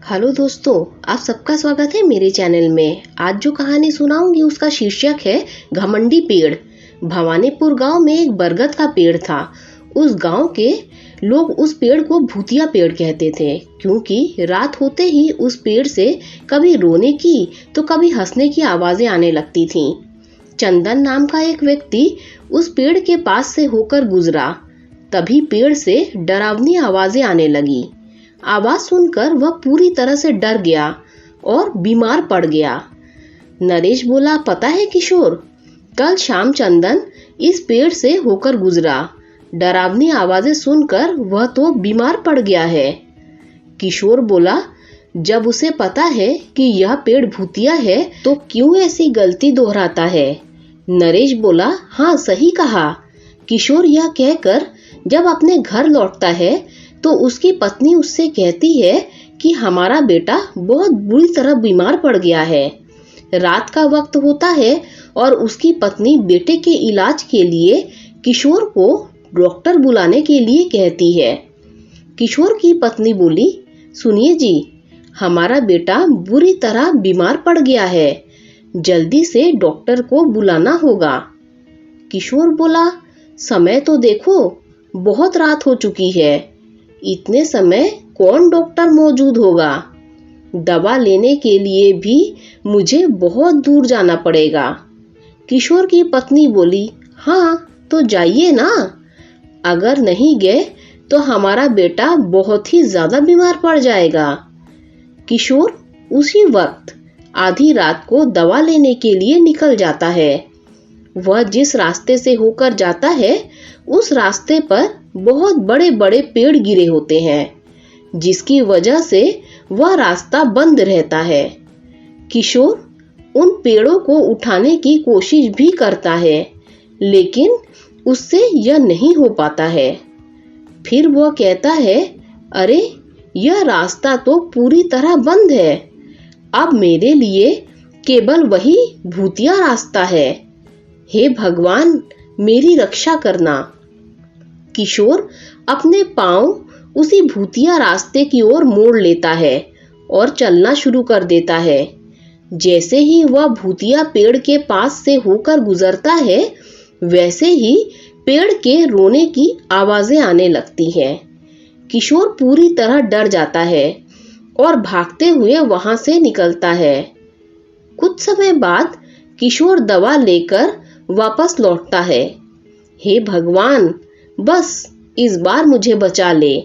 Hello दोस्तों, आप सबका स्वागत है मेरे चैनल में। आज जो कहानी सुनाऊंगी उसका शीर्षक है घमंडी पेड़। भवानीपुर गांव में एक बरगद का पेड़ था। उस गांव के लोग उस पेड़ को भूतिया पेड़ कहते थे, क्योंकि रात होते ही उस पेड़ से कभी रोने की तो कभी हंसने की आवाजें आने लगती थीं। चंदन नाम का एक व्यक्ति उस पेड़ के पास से होकर गुजरा। तभी पेड़ से डरावनी आवाजें आने लगी। आवाज सुनकर वह पूरी तरह से डर गया और बीमार पड़ गया। नरेश बोला, पता है किशोर, कल शाम चंदन इस पेड़ से होकर गुजरा। डरावनी आवाजें सुनकर वह तो बीमार पड़ गया है। किशोर बोला, जब उसे पता है कि यह पेड़ भूतिया है तो क्यों ऐसी गलती दोहराता है। नरेश बोला, हाँ सही कहा। किशोर यह कहकर जब अपने घर लौटता है तो उसकी पत्नी उससे कहती है कि हमारा बेटा बहुत बुरी तरह बीमार पड़ गया है। रात का वक्त होता है और उसकी पत्नी बेटे के इलाज के लिए किशोर को डॉक्टर बुलाने के लिए कहती है। किशोर की पत्नी बोली, सुनिए जी, हमारा बेटा बुरी तरह बीमार पड़ गया है, जल्दी से डॉक्टर को बुलाना होगा। किशोर बोला, समय तो देखो, बहुत रात हो चुकी है, इतने समय कौन डॉक्टर मौजूद होगा। दवा लेने के लिए भी मुझे बहुत दूर जाना पड़ेगा। किशोर की पत्नी बोली, हाँ तो जाइए ना, अगर नहीं गए तो हमारा बेटा बहुत ही ज्यादा बीमार पड़ जाएगा। किशोर उसी वक्त आधी रात को दवा लेने के लिए निकल जाता है। वह जिस रास्ते से होकर जाता है उस रास्ते पर बहुत बड़े बड़े पेड़ गिरे होते हैं, जिसकी वजह से वह रास्ता बंद रहता है। किशोर उन पेड़ों को उठाने की कोशिश भी करता है, लेकिन उससे यह नहीं हो पाता है। फिर वह कहता है, अरे यह रास्ता तो पूरी तरह बंद है, अब मेरे लिए केवल वही भूतिया रास्ता है। हे भगवान, मेरी रक्षा करना। किशोर अपने पांव उसी भूतिया रास्ते की ओर मोड़ लेता है और चलना शुरू कर देता है। जैसे ही वह भूतिया पेड़ के पास से होकर गुजरता है, वैसे ही पेड़ के रोने की आवाजें आने लगती हैं। किशोर पूरी तरह डर जाता है और भागते हुए वहां से निकलता है। कुछ समय बाद किशोर दवा लेकर वापस लौटता है। हे भगवान, बस इस बार मुझे बचा ले,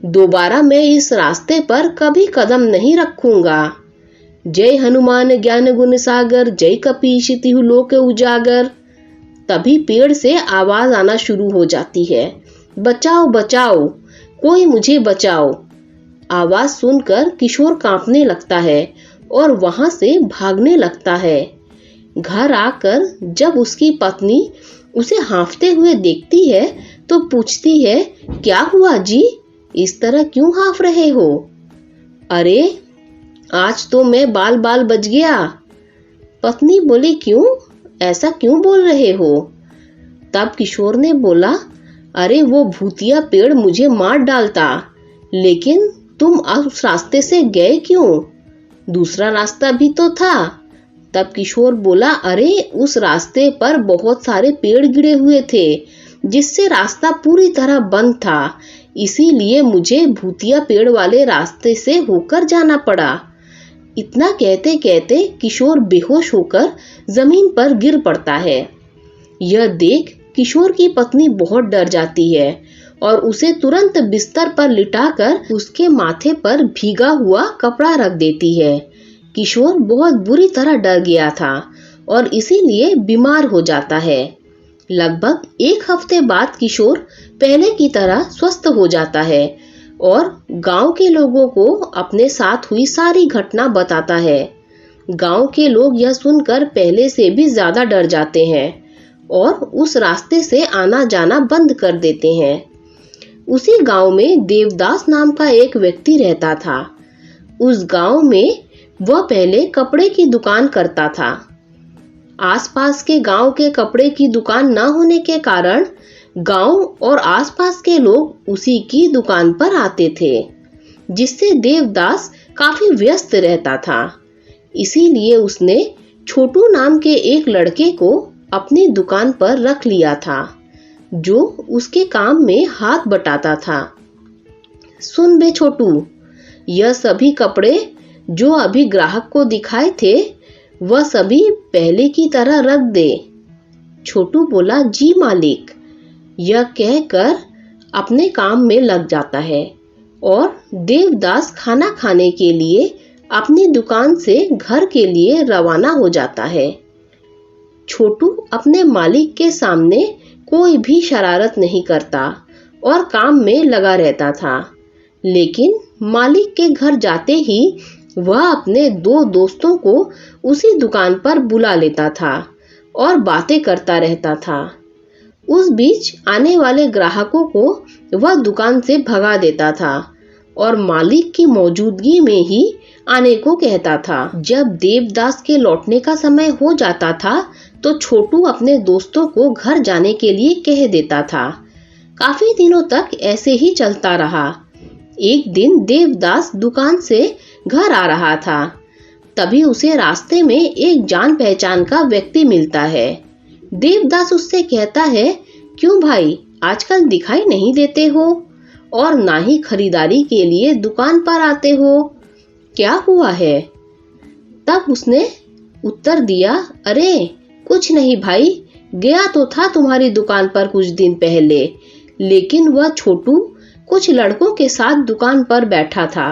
दोबारा मैं इस रास्ते पर कभी कदम नहीं रखूंगा। जय हनुमान ज्ञान गुण सागर, जय कपीश तिहु लोक उजागर। तभी पेड़ से आवाज आना शुरू हो जाती है, बचाओ बचाओ, कोई मुझे बचाओ। आवाज सुनकर किशोर कांपने लगता है और वहां से भागने लगता है। घर आकर जब उसकी पत्नी उसे हाँफते हुए देखती है तो पूछती है, क्या हुआ जी, इस तरह क्यों हाँफ रहे हो। अरे आज तो मैं बाल बाल बच गया। पत्नी बोली, क्यों, ऐसा क्यों बोल रहे हो। तब किशोर ने बोला, अरे वो भूतिया पेड़ मुझे मार डालता, लेकिन तुम उस रास्ते से गए क्यों, दूसरा रास्ता भी तो था। तब किशोर बोला, अरे उस रास्ते पर बहुत सारे पेड़ गिरे हुए थे, जिससे रास्ता पूरी तरह बंद था, इसीलिए मुझे भूतिया पेड़ वाले रास्ते से होकर जाना पड़ा। इतना कहते कहते किशोर बेहोश होकर जमीन पर गिर पड़ता है। यह देख किशोर की पत्नी बहुत डर जाती है और उसे तुरंत बिस्तर पर लिटाकर उसके माथे पर भीगा हुआ कपड़ा रख देती है। किशोर बहुत बुरी तरह डर गया था और इसीलिए बीमार हो जाता है। लगभग एक हफ्ते बाद किशोर पहले की तरह स्वस्थ हो जाता है और गांव के लोगों को अपने साथ हुई सारी घटना बताता है। गांव के लोग यह सुनकर पहले से भी ज्यादा डर जाते हैं और उस रास्ते से आना जाना बंद कर देते हैं। उसी गांव में देवदास नाम का एक व्यक्ति रहता था। उस गांव में वह पहले कपड़े की दुकान करता था। आसपास के गांव के कपड़े की दुकान न होने के कारण गांव और आसपास के लोग उसी की दुकान पर आते थे, जिससे देवदास काफी व्यस्त रहता था। इसीलिए उसने छोटू नाम के एक लड़के को अपनी दुकान पर रख लिया था, जो उसके काम में हाथ बटाता था। सुन बे छोटू, यह सभी कपड़े जो अभी ग्राहक को दिखाए थे, वह सभी पहले की तरह रख दे। छोटू बोला, जी मालिक। यह कहकर अपने काम में लग जाता है और देवदास खाना खाने के लिए अपनी दुकान से घर के लिए रवाना हो जाता है। छोटू अपने मालिक के सामने कोई भी शरारत नहीं करता और काम में लगा रहता था, लेकिन मालिक के घर जाते ही वह अपने दो दोस्तों को उसी दुकान पर बुला लेता था और बातें करता रहता था। उस बीच आने वाले ग्राहकों को वह दुकान से भगा देता था और मालिक की मौजूदगी में ही आने को कहता था। जब देवदास के लौटने का समय हो जाता था तो छोटू अपने दोस्तों को घर जाने के लिए कह देता था। काफी दिनों तक ऐसे ही चलता रहा। एक दिन देवदास दुकान से घर आ रहा था, तभी उसे रास्ते में एक जान पहचान का व्यक्ति मिलता है। देवदास उससे कहता है, क्यों भाई, आजकल दिखाई नहीं देते हो और ना ही खरीदारी के लिए दुकान पर आते हो, क्या हुआ है? तब उसने उत्तर दिया, अरे कुछ नहीं भाई, गया तो था तुम्हारी दुकान पर कुछ दिन पहले, लेकिन वह छोटू कुछ लड़कों के साथ दुकान पर बैठा था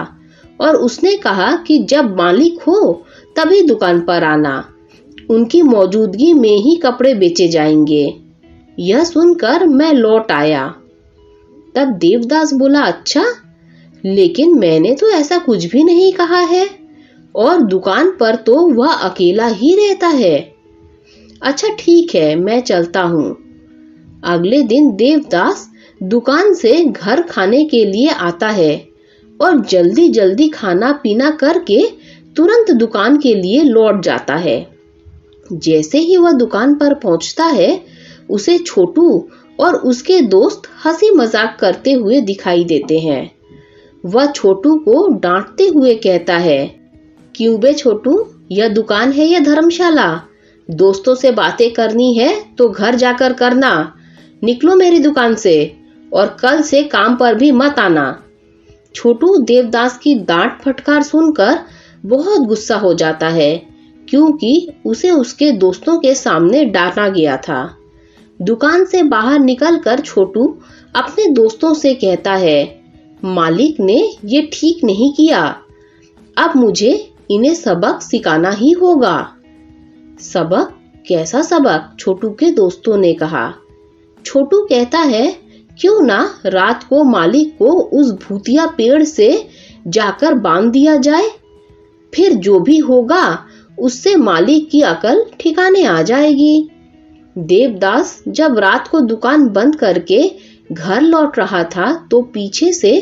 और उसने कहा कि जब मालिक हो तभी दुकान पर आना, उनकी मौजूदगी में ही कपड़े बेचे जाएंगे। यह सुनकर मैं लौट आया। तब देवदास बोला, अच्छा, लेकिन मैंने तो ऐसा कुछ भी नहीं कहा है और दुकान पर तो वह अकेला ही रहता है। अच्छा ठीक है, मैं चलता हूँ। अगले दिन देवदास दुकान से घर खाने के लिए आता है और जल्दी जल्दी खाना पीना करके तुरंत दुकान के लिए लौट जाता है। जैसे ही वह दुकान पर पहुंचता है, उसे छोटू और उसके दोस्त हंसी मजाक करते हुए दिखाई देते हैं। वह छोटू को डांटते हुए कहता है, क्यों बे छोटू, यह दुकान है या धर्मशाला? दोस्तों से बातें करनी है तो घर जाकर करना, निकलो मेरी दुकान से और कल से काम पर भी मत आना। छोटू देवदास की डांट फटकार सुनकर बहुत गुस्सा हो जाता है, क्योंकि उसे उसके दोस्तों के सामने डांटा गया था। दुकान से बाहर निकलकर छोटू अपने दोस्तों से कहता है, मालिक ने ये ठीक नहीं किया, अब मुझे इन्हें सबक सिखाना ही होगा। सबक? कैसा सबक? छोटू के दोस्तों ने कहा। छोटू कहता है, क्यों ना रात को मालिक को उस भूतिया पेड़ से जाकर बांध दिया जाए, फिर जो भी होगा उससे मालिक की अकल ठिकाने आ जाएगी। देवदास जब रात को दुकान बंद करके घर लौट रहा था तो पीछे से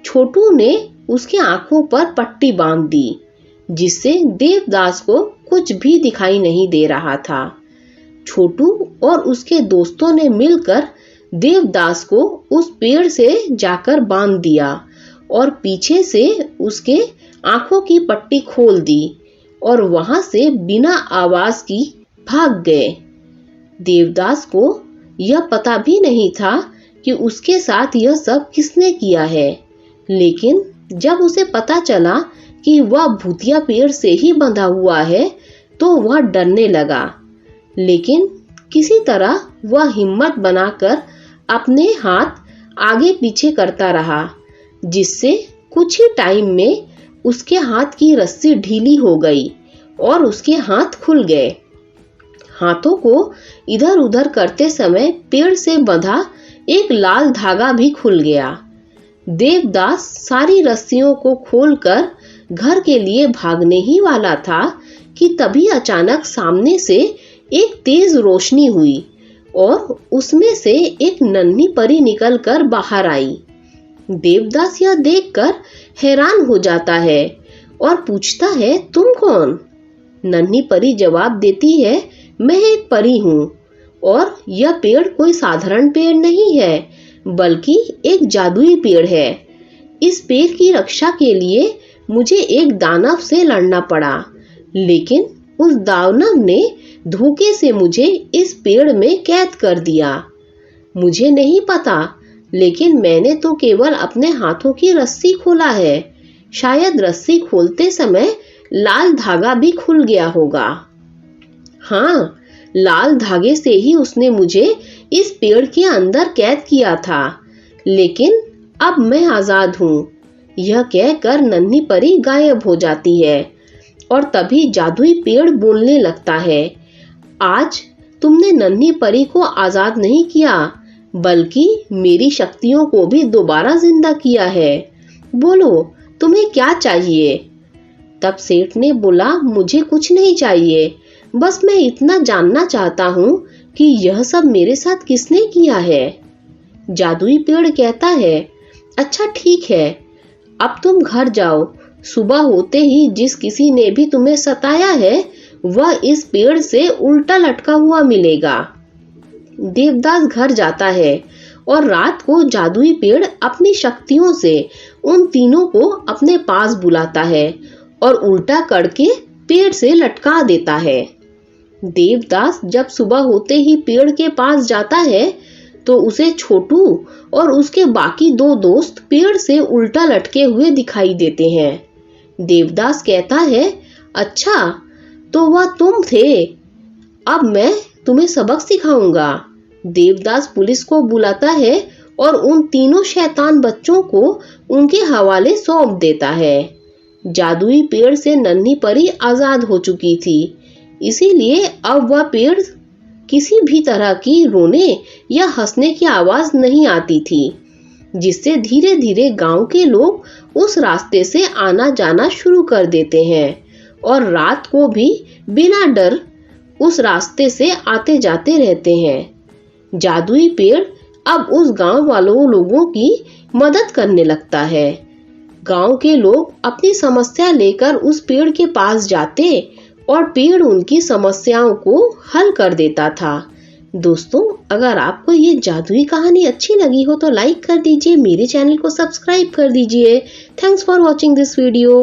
छोटू ने उसके आंखों पर पट्टी बांध दी, जिससे देवदास को कुछ भी दिखाई नहीं दे रहा था। छोटू और उसके दोस्तों ने मिलकर देवदास को उस पेड़ से जाकर बांध दिया और पीछे से उसके आंखों की पट्टी खोल दी और वहां से बिना आवाज की भाग गए। देवदास को यह पता भी नहीं था कि उसके साथ यह सब किसने किया है, लेकिन जब उसे पता चला कि वह भूतिया पेड़ से ही बंधा हुआ है तो वह डरने लगा, लेकिन किसी तरह वह हिम्मत बनाकर अपने हाथ आगे पीछे करता रहा, जिससे कुछ ही टाइम में उसके हाथ की रस्सी ढीली हो गई और उसके हाथ खुल गए। हाथों को इधर उधर करते समय पेड़ से बंधा एक लाल धागा भी खुल गया। देवदास सारी रस्सियों को खोलकर घर के लिए भागने ही वाला था कि तभी अचानक सामने से एक तेज रोशनी हुई और उसमें से एक नन्ही परी निकलकर बाहर आई। देवदास यह देखकर हैरान हो जाता है और पूछता है, तुम कौन? नन्ही परी जवाब देती है, मैं एक परी हूँ और यह पेड़ कोई साधारण पेड़ नहीं है, बल्कि एक जादुई पेड़ है। इस पेड़ की रक्षा के लिए मुझे एक दानव से लड़ना पड़ा, लेकिन उस दानव ने धोखे से मुझे इस पेड़ में कैद कर दिया। मुझे नहीं पता, लेकिन मैंने तो केवल अपने हाथों की रस्सी खोला है। शायद रस्सी खोलते समय लाल धागा भी खुल गया होगा। हाँ, लाल धागे से ही उसने मुझे इस पेड़ के अंदर कैद किया था, लेकिन अब मैं आजाद हूँ। यह कहकर नन्ही परी गायब हो जाती है और तभी जादुई पेड़ बोलने लगता है, आज तुमने नन्ही परी को आजाद नहीं किया, बल्कि मेरी शक्तियों को भी दोबारा जिंदा किया है। बोलो, तुम्हें क्या चाहिए? तब सेठ ने बोला, मुझे कुछ नहीं चाहिए, बस मैं इतना जानना चाहता हूँ कि यह सब मेरे साथ किसने किया है। जादुई पेड़ कहता है, अच्छा ठीक है, अब तुम घर जाओ। सुबह होते ही जिस किसी ने भी तुम्हें सताया है वह इस पेड़ से उल्टा लटका हुआ मिलेगा। देवदास घर जाता है और रात को जादुई पेड़ अपनी शक्तियों से उन तीनों को अपने पास बुलाता है और उल्टा करके पेड़ से लटका देता है। देवदास जब सुबह होते ही पेड़ के पास जाता है तो उसे छोटू और उसके बाकी दो दोस्त पेड़ से उल्टा लटके हुए दिखाई देते हैं। देवदास कहता है, अच्छा तो वह तुम थे, अब मैं तुम्हें सबक सिखाऊंगा। देवदास पुलिस को बुलाता है और उन तीनों शैतान बच्चों को उनके हवाले सौंप देता है। जादुई पेड़ से नन्ही परी आजाद हो चुकी थी, इसीलिए अब वह पेड़ किसी भी तरह की रोने या हंसने की आवाज नहीं आती थी, जिससे धीरे धीरे गांव के लोग उस रास्ते से आना जाना शुरू कर देते हैं और रात को भी बिना डर उस रास्ते से आते जाते रहते हैं। जादुई पेड़ अब उस गांव वालों लोगों की मदद करने लगता है। गांव के लोग अपनी समस्या लेकर उस पेड़ के पास जाते और पेड़ उनकी समस्याओं को हल कर देता था। दोस्तों, अगर आपको ये जादुई कहानी अच्छी लगी हो तो लाइक कर दीजिए, मेरे चैनल को सब्सक्राइब कर दीजिए। Thanks for watching this video.